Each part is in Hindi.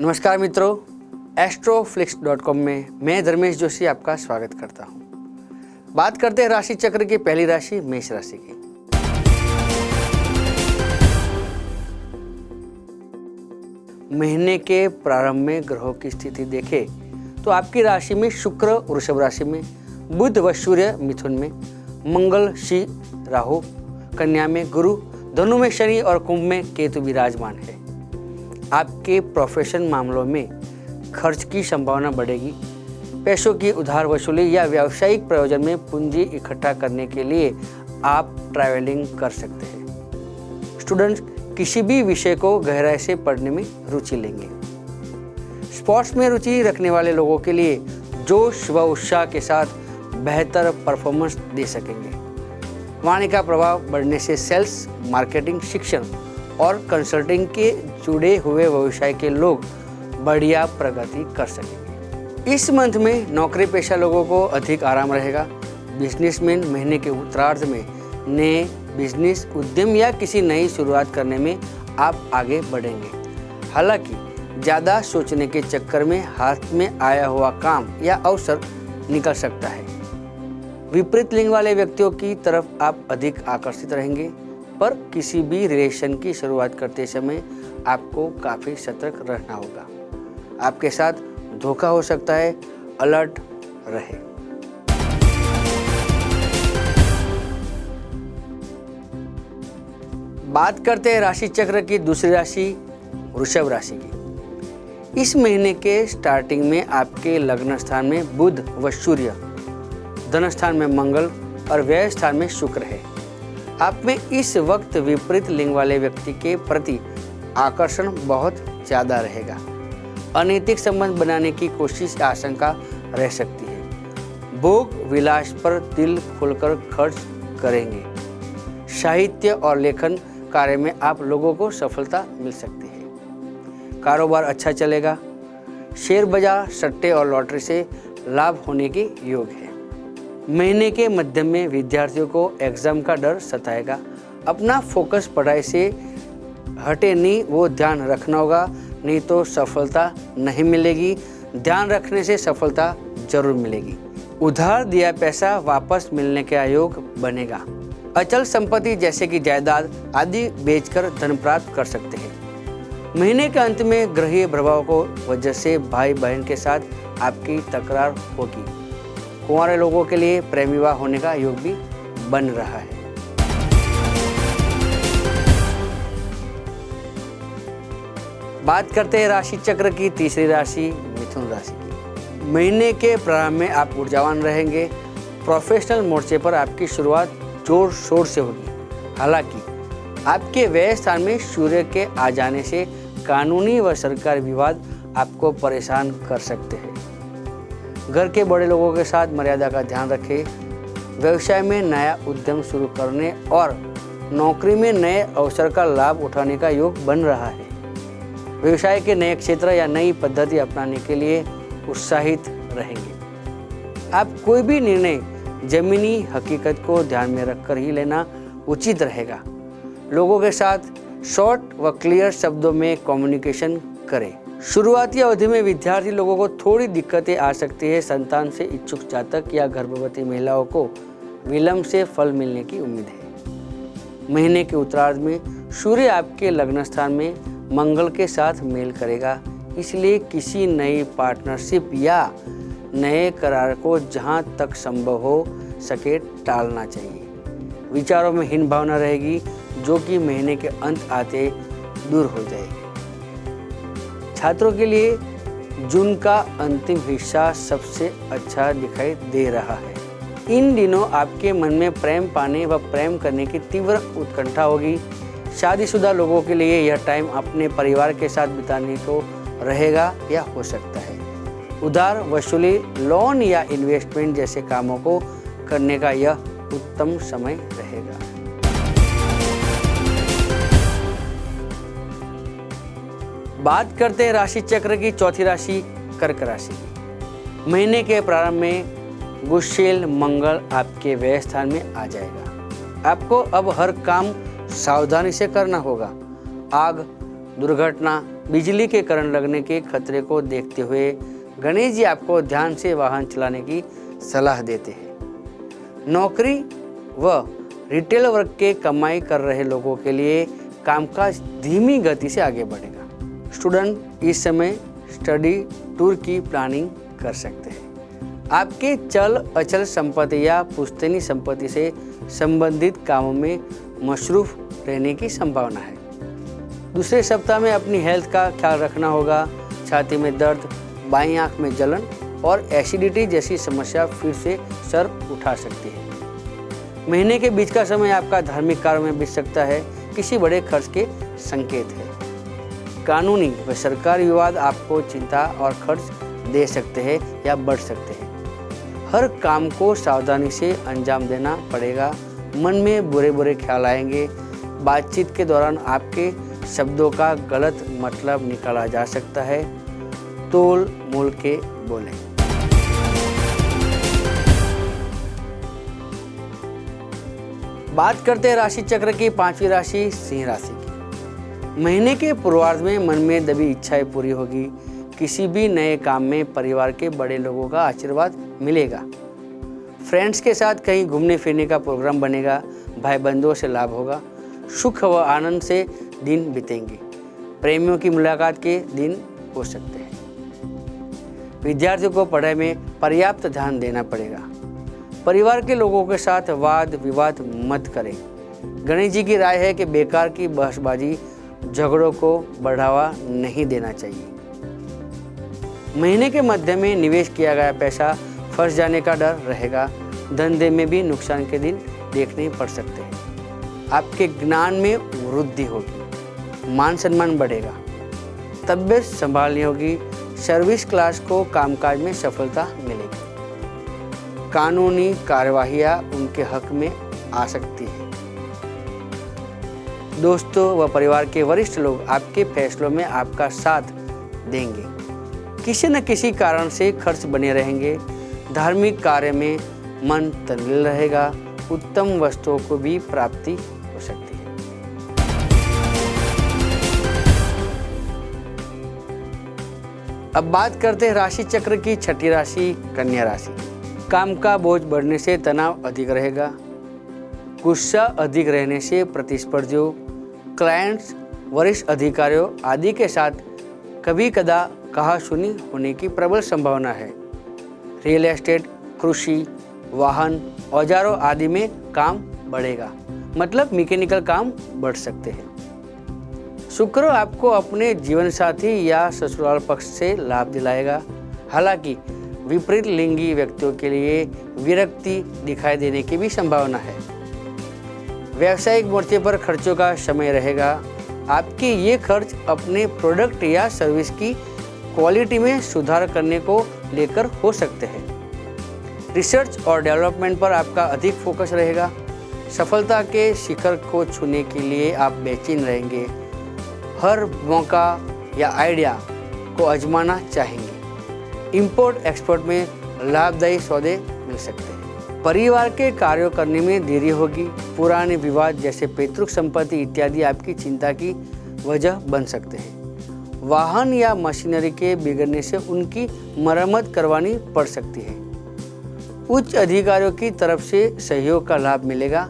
नमस्कार मित्रों, एस्ट्रोफ्लिक्स.com में मैं धर्मेश जोशी आपका स्वागत करता हूं। बात करते हैं राशि चक्र की पहली राशि मेष राशि की। महीने के प्रारंभ में ग्रहों की स्थिति देखें तो आपकी राशि में शुक्र वृषभ राशि में, बुध व सूर्य मिथुन में, मंगल सिंह राहु कन्या में, गुरु धनु में, शनि और कुंभ में केतु विराजमान है। आपके प्रोफेशन मामलों में खर्च की संभावना बढ़ेगी। पैसों की उधार वसूली या व्यावसायिक प्रयोजन में पूंजी इकट्ठा करने के लिए आप ट्रैवलिंग कर सकते हैं। स्टूडेंट्स किसी भी विषय को गहराई से पढ़ने में रुचि लेंगे। स्पोर्ट्स में रुचि रखने वाले लोगों के लिए जोश व उत्साह के साथ बेहतर परफॉर्मेंस दे सकेंगे। वाणी का प्रभाव बढ़ने से सेल्स, मार्केटिंग, शिक्षण और कंसल्टिंग के जुड़े हुए व्यवसाय के लोग बढ़िया प्रगति कर सकेंगे। इस मंथ में नौकरी पेशा लोगों को अधिक आराम रहेगा। बिजनेसमैन महीने के उत्तरार्ध में नए बिजनेस उद्यम या किसी नई शुरुआत करने में आप आगे बढ़ेंगे। हालांकि ज़्यादा सोचने के चक्कर में हाथ में आया हुआ काम या अवसर निकल सकता है। विपरीत लिंग वाले व्यक्तियों की तरफ आप अधिक आकर्षित रहेंगे, पर किसी भी रिलेशन की शुरुआत करते समय आपको काफ़ी सतर्क रहना होगा। आपके साथ धोखा हो सकता है, अलर्ट रहे। बात करते हैं राशि चक्र की दूसरी राशि वृषभ राशि की। इस महीने के स्टार्टिंग में आपके लग्न स्थान में बुध व सूर्य, धन स्थान में मंगल और व्यय स्थान में शुक्र है। आप में इस वक्त विपरीत लिंग वाले व्यक्ति के प्रति आकर्षण बहुत ज़्यादा रहेगा। अनैतिक संबंध बनाने की कोशिश या आशंका रह सकती है। भोग विलास पर दिल खोलकर खर्च करेंगे। साहित्य और लेखन कार्य में आप लोगों को सफलता मिल सकती है। कारोबार अच्छा चलेगा। शेयर बाजार, सट्टे और लॉटरी से लाभ होने के योग है। महीने के मध्य में विद्यार्थियों को एग्जाम का डर सताएगा। अपना फोकस पढ़ाई से हटे नहीं, वो ध्यान रखना होगा, नहीं तो सफलता नहीं मिलेगी। ध्यान रखने से सफलता जरूर मिलेगी। उधार दिया पैसा वापस मिलने का योग बनेगा। अचल संपत्ति जैसे कि जायदाद आदि बेचकर धन प्राप्त कर सकते हैं। महीने के अंत में ग्रहीय प्रभाव को वजह से भाई बहन के साथ आपकी तकरार होगी। कुंवारे लोगों के लिए प्रेम विवाह होने का योग भी बन रहा है। बात करते हैं राशि चक्र की तीसरी राशि मिथुन राशि की। महीने के प्रारंभ में आप ऊर्जावान रहेंगे। प्रोफेशनल मोर्चे पर आपकी शुरुआत जोर शोर से होगी। हालांकि आपके व्यय स्थान में सूर्य के आ जाने से कानूनी व सरकारी विवाद आपको परेशान कर सकते हैं। घर के बड़े लोगों के साथ मर्यादा का ध्यान रखें। व्यवसाय में नया उद्यम शुरू करने और नौकरी में नए अवसर का लाभ उठाने का योग बन रहा है। व्यवसाय के नए क्षेत्र या नई पद्धति अपनाने के लिए उत्साहित रहेंगे। आप कोई भी निर्णय जमीनी हकीकत को ध्यान में रखकर ही लेना उचित रहेगा। लोगों के साथ शॉर्ट व क्लियर शब्दों में कम्युनिकेशन करें। शुरुआती अवधि में विद्यार्थी लोगों को थोड़ी दिक्कतें आ सकती है। संतान से इच्छुक जातक या गर्भवती महिलाओं को विलंब से फल मिलने की उम्मीद है। महीने के उत्तरार्ध में सूर्य आपके लग्न स्थान में मंगल के साथ मेल करेगा, इसलिए किसी नई पार्टनरशिप या नए करार को जहां तक संभव हो सके टालना चाहिए। विचारों में हीन भावना रहेगी, जो कि महीने के अंत आते दूर हो जाएगी। छात्रों के लिए जून का अंतिम हिस्सा सबसे अच्छा दिखाई दे रहा है। इन दिनों आपके मन में प्रेम पाने व प्रेम करने की तीव्र उत्कंठा होगी। शादीशुदा लोगों के लिए यह टाइम अपने परिवार के साथ बिताने को रहेगा या हो सकता है। उधार वसूली, लोन या इन्वेस्टमेंट जैसे कामों को करने का यह उत्तम समय रहेगा। बात करते हैं राशि चक्र की चौथी राशि कर्क राशि की। महीने के प्रारंभ में गुस्सेल मंगल आपके व्यय स्थान में आ जाएगा। आपको अब हर काम सावधानी से करना होगा। आग, दुर्घटना, बिजली के करंट लगने के खतरे को देखते हुए गणेश जी आपको ध्यान से वाहन चलाने की सलाह देते हैं। नौकरी व रिटेल वर्ग के कमाई कर रहे लोगों के लिए कामकाज धीमी गति से आगे बढ़ेगा। स्टूडेंट इस समय स्टडी टूर की प्लानिंग कर सकते हैं। आपके चल अचल संपत्ति या पुश्तैनी संपत्ति से संबंधित कामों में मशरूफ रहने की संभावना है। दूसरे सप्ताह में अपनी हेल्थ का ख्याल रखना होगा। छाती में दर्द, बाईं आंख में जलन और एसिडिटी जैसी समस्या फिर से सर उठा सकती है। महीने के बीच का समय आपका धार्मिक कार्य में बीत सकता है। किसी बड़े खर्च के संकेत है। कानूनी व सरकारी विवाद आपको चिंता और खर्च दे सकते हैं या बढ़ सकते हैं। हर काम को सावधानी से अंजाम देना पड़ेगा। मन में बुरे बुरे ख्याल आएंगे। बातचीत के दौरान आपके शब्दों का गलत मतलब निकाला जा सकता है। तोल मोल के बोलें। बात करते हैं राशि चक्र की 5वीं राशि सिंह राशि की। महीने के पूर्वार्ध में मन में दबी इच्छाएं पूरी होगी। किसी भी नए काम में परिवार के बड़े लोगों का आशीर्वाद मिलेगा। फ्रेंड्स के साथ कहीं घूमने फिरने का प्रोग्राम बनेगा। भाई बंधुओं से लाभ होगा। सुख व आनंद से दिन बीतेंगे। प्रेमियों की मुलाकात के दिन हो सकते हैं। विद्यार्थियों को पढ़ाई में पर्याप्त ध्यान देना पड़ेगा। परिवार के लोगों के साथ वाद विवाद मत करें। गणेश जी की राय है कि बेकार की बहसबाजी झगड़ों को बढ़ावा नहीं देना चाहिए। महीने के मध्य में निवेश किया गया पैसा फंस जाने का डर रहेगा। धंधे में भी नुकसान के दिन देखने पड़ सकते हैं। आपके ज्ञान में वृद्धि होगी। मान सम्मान बढ़ेगा। तबीयत संभालनी होगी। सर्विस क्लास को कामकाज में सफलता मिलेगी। कानूनी कार्यवाहियां उनके हक में आ सकती है। दोस्तों व परिवार के वरिष्ठ लोग आपके फैसलों में आपका साथ देंगे। किसी न किसी कारण से खर्च बने रहेंगे। धार्मिक कार्य में मन तल्लीन रहेगा। उत्तम वस्तुओं को भी प्राप्ति हो सकती है। अब बात करते हैं राशि चक्र की 6ठी राशि कन्या राशि। काम का बोझ बढ़ने से तनाव अधिक रहेगा। गुस्सा अधिक रहने से प्रतिस्पर्धियों, क्लाइंट्स, वरिष्ठ अधिकारियों आदि के साथ कभी कदा कहासुनी होने की प्रबल संभावना है। रियल एस्टेट, कृषि, वाहन, औजारों आदि में काम बढ़ेगा। मतलब मैकेनिकल काम बढ़ सकते हैं। शुक्र आपको अपने जीवन साथी या ससुराल पक्ष से लाभ दिलाएगा। हालांकि विपरीत लिंगी व्यक्तियों के लिए विरक्ति दिखाई देने की भी संभावना है। व्यावसायिक मोर्चे पर खर्चों का समय रहेगा। आपके ये खर्च अपने प्रोडक्ट या सर्विस की क्वालिटी में सुधार करने को लेकर हो सकते हैं। रिसर्च और डेवलपमेंट पर आपका अधिक फोकस रहेगा। सफलता के शिखर को छूने के लिए आप बेचैन रहेंगे। हर मौका या आइडिया को आजमाना चाहेंगे। इंपोर्ट एक्सपोर्ट में लाभदायी सौदे मिल सकते हैं। परिवार के कार्यों करने में देरी होगी। पुराने विवाद जैसे पैतृक संपत्ति इत्यादि आपकी चिंता की वजह बन सकते हैं। वाहन या मशीनरी के बिगड़ने से उनकी मरम्मत करवानी पड़ सकती है। उच्च अधिकारियों की तरफ से सहयोग का लाभ मिलेगा,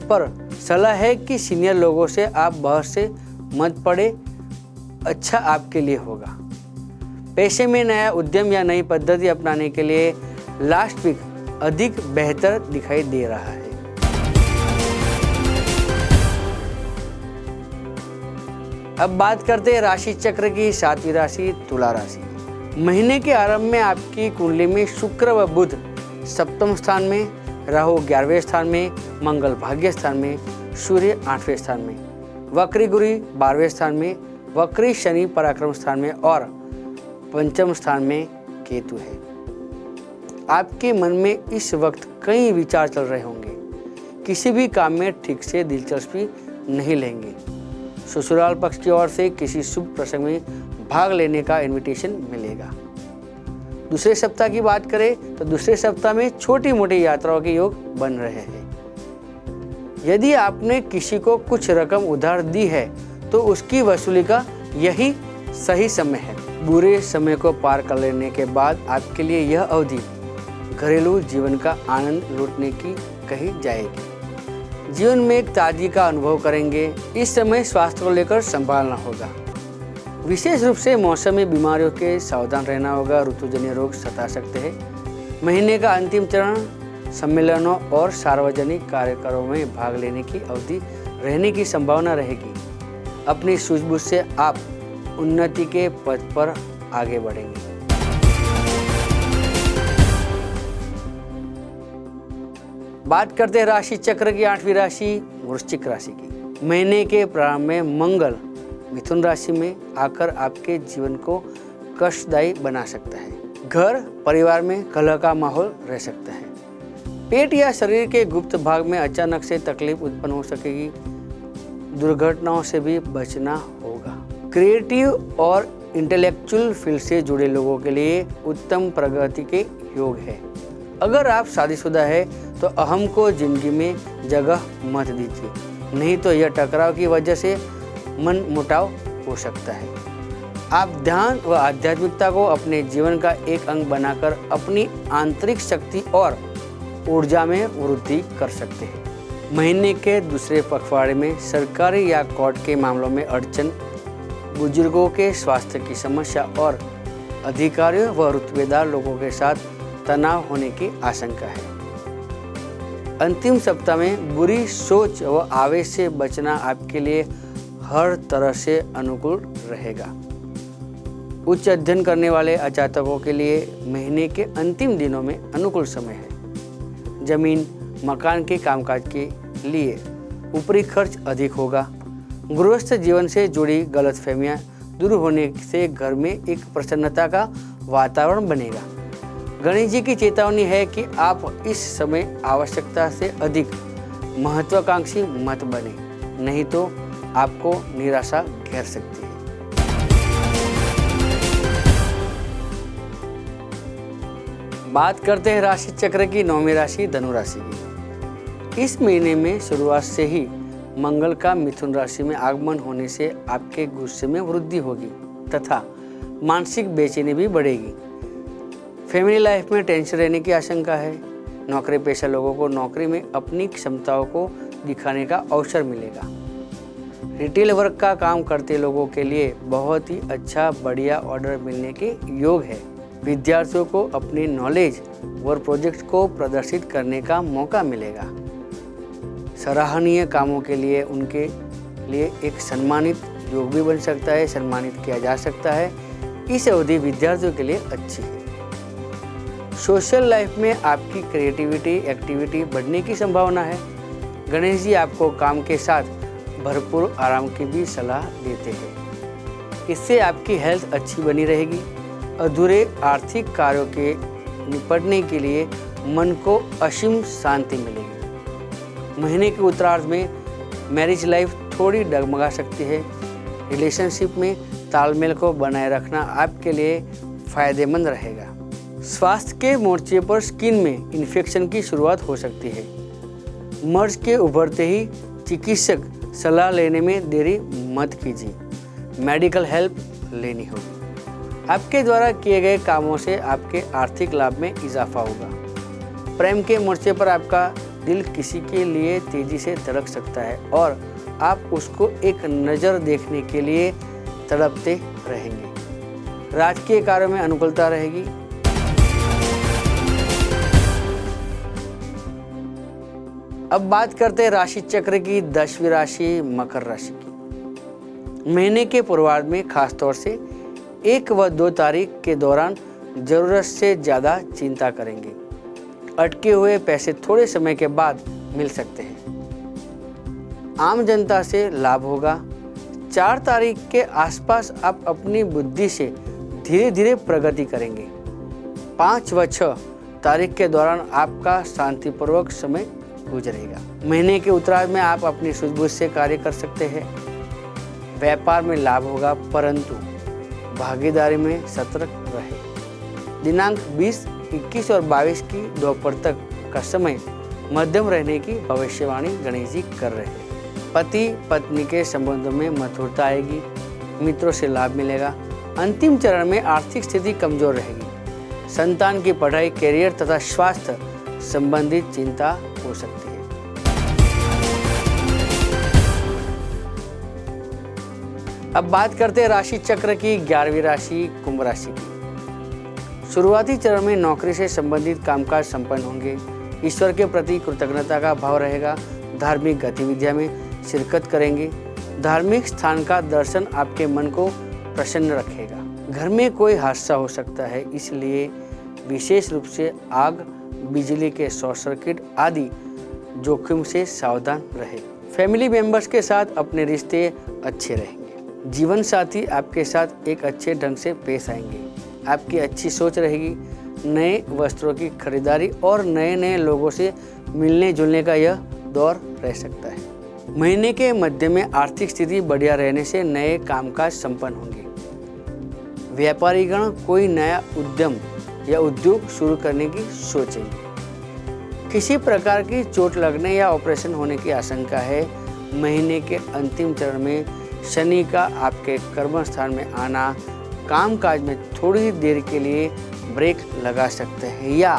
पर सलाह है कि सीनियर लोगों से आप बहस से मत पड़े। अच्छा आपके लिए होगा। पैसे में नया उद्यम या नई पद्धति अपनाने के लिए लास्ट वीक अधिक बेहतर दिखाई दे रहा है। अब बात करते हैं राशि चक्र की 7वीं राशि तुला राशि। महीने के आरंभ में आपकी कुंडली में शुक्र व बुध सप्तम स्थान में, राहु 11वें स्थान में, मंगल भाग्य स्थान में, सूर्य 8वें स्थान में, वक्री गुरु 12वें स्थान में, वक्री शनि पराक्रम स्थान में और पंचम स्थान में केतु है। आपके मन में इस वक्त कई विचार चल रहे होंगे। किसी भी काम में ठीक से दिलचस्पी नहीं लेंगे। ससुराल पक्ष की ओर से किसी शुभ प्रसंग में भाग लेने का इनविटेशन मिलेगा। दूसरे सप्ताह की बात करें तो दूसरे सप्ताह में छोटी मोटी यात्राओं के योग बन रहे हैं। यदि आपने किसी को कुछ रकम उधार दी है तो उसकी वसूली का यही सही समय है। बुरे समय को पार कर लेने के बाद आपके लिए यह अवधि घरेलू जीवन का आनंद लूटने की कही जाएगी। जीवन में एक ताजगी का अनुभव करेंगे। इस समय स्वास्थ्य को लेकर संभालना होगा। विशेष रूप से मौसमी बीमारियों के सावधान रहना होगा। ऋतुजन्य रोग सता सकते हैं। महीने का अंतिम चरण सम्मेलनों और सार्वजनिक कार्यक्रमों में भाग लेने की अवधि रहने की संभावना रहेगी। अपनी सूझबूझ से आप उन्नति के पथ पर आगे बढ़ेंगे। बात करते हैं राशि चक्र की 8वीं राशि वृश्चिक राशि की। महीने के प्रारंभ में मंगल मिथुन राशि में आकर आपके जीवन को कष्टदायी बना सकता है। घर परिवार में कलह का माहौल रह सकता है। पेट या शरीर के गुप्त भाग में अचानक से तकलीफ उत्पन्न हो सकेगी। दुर्घटनाओं से भी बचना होगा। क्रिएटिव और इंटेलेक्चुअल फील्ड से जुड़े लोगों के लिए उत्तम प्रगति के योग है। अगर आप शादीशुदा है तो अहम को जिंदगी में जगह मत दीजिए, नहीं तो यह टकराव की वजह से मन मुटाव हो सकता है। आप ध्यान व आध्यात्मिकता को अपने जीवन का एक अंग बनाकर अपनी आंतरिक शक्ति और ऊर्जा में वृद्धि कर सकते हैं। महीने के दूसरे पखवाड़े में सरकारी या कोर्ट के मामलों में अड़चन, बुजुर्गों के स्वास्थ्य की समस्या और अधिकारियों व रुतबेदार लोगों के साथ तनाव होने की आशंका है। अंतिम सप्ताह में बुरी सोच व आवेश से बचना आपके लिए हर तरह से अनुकूल रहेगा। उच्च अध्ययन करने वाले अध्यापकों के लिए महीने के अंतिम दिनों में अनुकूल समय है। जमीन मकान के कामकाज के लिए ऊपरी खर्च अधिक होगा। गृहस्थ जीवन से जुड़ी गलतफहमियां दूर होने से घर में एक प्रसन्नता का वातावरण बनेगा। गणेश जी की चेतावनी है कि आप इस समय आवश्यकता से अधिक महत्वाकांक्षी मत बने, नहीं तो आपको निराशा घेर सकती है। बात करते हैं राशि चक्र की 9वीं राशि धनु राशि की। इस महीने में शुरुआत से ही मंगल का मिथुन राशि में आगमन होने से आपके गुस्से में वृद्धि होगी तथा मानसिक बेचैनी भी बढ़ेगी। फैमिली लाइफ में टेंशन रहने की आशंका है। नौकरी पेशा लोगों को नौकरी में अपनी क्षमताओं को दिखाने का अवसर मिलेगा। रिटेल वर्क का काम करते लोगों के लिए बहुत ही अच्छा बढ़िया ऑर्डर मिलने के योग है। विद्यार्थियों को अपनी नॉलेज और प्रोजेक्ट को प्रदर्शित करने का मौका मिलेगा। सराहनीय कामों के लिए उनके लिए एक सम्मानित योग भी बन सकता है, सम्मानित किया जा सकता है। इस अवधि विद्यार्थियों के लिए अच्छी है। सोशल लाइफ में आपकी क्रिएटिविटी एक्टिविटी बढ़ने की संभावना है। गणेश जी आपको काम के साथ भरपूर आराम की भी सलाह देते हैं। इससे आपकी हेल्थ अच्छी बनी रहेगी। अधूरे आर्थिक कार्यों के निपटने के लिए मन को असीम शांति मिलेगी। महीने के उत्तरार्ध में मैरिज लाइफ थोड़ी डगमगा सकती है। रिलेशनशिप में तालमेल को बनाए रखना आपके लिए फायदेमंद रहेगा। स्वास्थ्य के मोर्चे पर स्किन में इन्फेक्शन की शुरुआत हो सकती है। मर्ज के उभरते ही चिकित्सक सलाह लेने में देरी मत कीजिए। मेडिकल हेल्प लेनी होगी। आपके द्वारा किए गए कामों से आपके आर्थिक लाभ में इजाफा होगा। प्रेम के मोर्चे पर आपका दिल किसी के लिए तेजी से धड़क सकता है और आप उसको एक नज़र देखने के लिए तड़पते रहेंगे। राजकीय कार्यों में अनुकूलता रहेगी। अब बात करते हैं राशि चक्र की 10वीं राशि मकर राशि की। महीने के पूर्वार्ध में खासतौर से 1 व 2 तारीख के दौरान जरूरत से ज़्यादा चिंता करेंगे। अटके हुए पैसे थोड़े समय के बाद मिल सकते हैं। आम जनता से लाभ होगा। 4 तारीख के आसपास आप अपनी बुद्धि से धीरे धीरे प्रगति करेंगे। 5 व 6 तारीख के दौरान आपका शांतिपूर्वक समय गुजरेगा। महीने के उत्तरार्ध में आप अपनी सूझबूझ से कार्य कर सकते हैं। व्यापार में लाभ होगा, परंतु भागीदारी में सतर्क रहे। दिनांक 20, 21 और 22 की दोपहर तक का समय मध्यम रहने की भविष्यवाणी गणेश जी कर रहे हैं। पति पत्नी के संबंधों में मधुरता आएगी। मित्रों से लाभ मिलेगा। अंतिम चरण में आर्थिक स्थिति कमजोर रहेगी। संतान की पढ़ाई, कैरियर तथा स्वास्थ्य संबंधित चिंता हो सकती है। अब बात करते हैं राशि चक्र की 11वीं राशि कुंभ राशि की। शुरुआती चरण में नौकरी से संबंधित कामकाज संपन्न होंगे। ईश्वर के प्रति कृतज्ञता का भाव रहेगा। धार्मिक गतिविधियों में शिरकत करेंगे। धार्मिक स्थान का दर्शन आपके मन को प्रसन्न रखेगा। घर में कोई हादसा हो सकता है, इसलिए विशेष रूप से आग, बिजली के शॉर्ट सर्किट आदि जोखिम से सावधान रहे। फैमिली मेंबर्स के साथ अपने रिश्ते अच्छे रहेंगे। जीवन साथी आपके साथ एक अच्छे ढंग से पेश आएंगे। आपकी अच्छी सोच रहेगी। नए वस्त्रों की खरीदारी और नए लोगों से मिलने जुलने का यह दौर रह सकता है। महीने के मध्य में आर्थिक स्थिति बढ़िया रहने से नए कामकाज संपन्न होंगे। व्यापारीगण कोई नया उद्यम या उद्योग शुरू करने की सोचेंगे। किसी प्रकार की चोट लगने या ऑपरेशन होने की आशंका है। महीने के अंतिम चरण में शनि का आपके कर्म स्थान में आना कामकाज में थोड़ी देर के लिए ब्रेक लगा सकते हैं या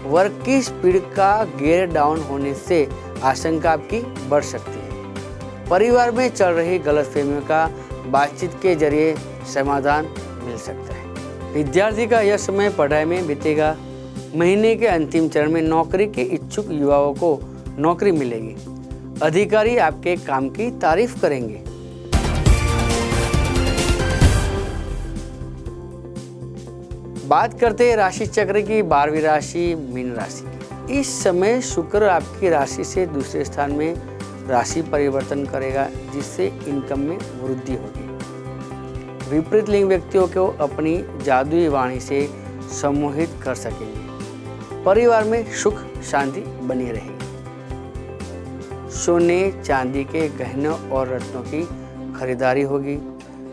वर्क की स्पीड का गियर डाउन होने से आशंका आपकी बढ़ सकती है। परिवार में चल रही गलतफहमियों का बातचीत के जरिए समाधान मिल सकता है। विद्यार्थी का यह समय पढ़ाई में बीतेगा। महीने के अंतिम चरण में नौकरी के इच्छुक युवाओं को नौकरी मिलेगी। अधिकारी आपके काम की तारीफ करेंगे। बात करते हैं राशि चक्र की 12वीं राशि मीन राशि की। इस समय शुक्र आपकी राशि से दूसरे स्थान में राशि परिवर्तन करेगा, जिससे इनकम में वृद्धि होगी। विपरीत लिंग व्यक्तियों को अपनी जादुई वाणी से सम्मोहित कर सकेंगे। परिवार में सुख शांति बनी रहेगी। सोने चांदी के गहनों और रत्नों की खरीदारी होगी।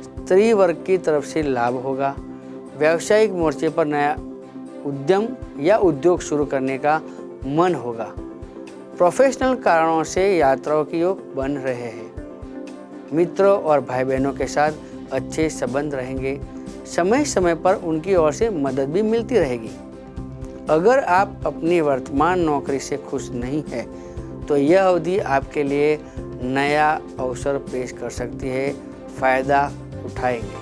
स्त्री वर्ग की तरफ से लाभ होगा। व्यावसायिक मोर्चे पर नया उद्यम या उद्योग शुरू करने का मन होगा। प्रोफेशनल कारणों से यात्राओं की योग बन रहे हैं। मित्रों और भाई बहनों के साथ अच्छे संबंध रहेंगे। समय समय पर उनकी ओर से मदद भी मिलती रहेगी। अगर आप अपनी वर्तमान नौकरी से खुश नहीं है तो यह अवधि आपके लिए नया अवसर पेश कर सकती है। फायदा उठाएंगे।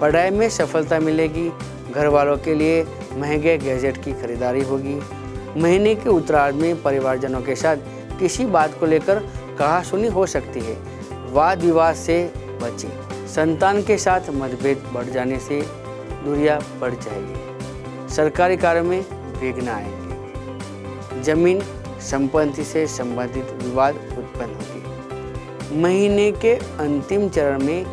पढ़ाई में सफलता मिलेगी। घर वालों के लिए महंगे गैजेट की खरीदारी होगी। महीने के उत्तरार्ध में परिवारजनों के साथ किसी बात को लेकर कहासुनी हो सकती है। वाद विवाद से बचें। संतान के साथ मतभेद बढ़ जाने से दूरियां बढ़ जाएगी। सरकारी कार्य में विघ्न आएंगे। जमीन संपत्ति से संबंधित विवाद उत्पन्न होगी। महीने के अंतिम चरण में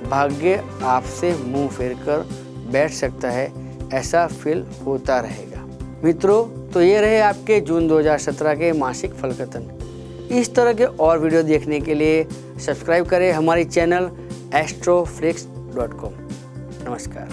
भाग्य आपसे मुंह फेरकर बैठ सकता है, ऐसा फील होता रहेगा। मित्रों, तो ये रहे आपके जून 2017 के मासिक फलकथन। इस तरह के और वीडियो देखने के लिए सब्सक्राइब करें हमारी चैनल astroflix.com। नमस्कार।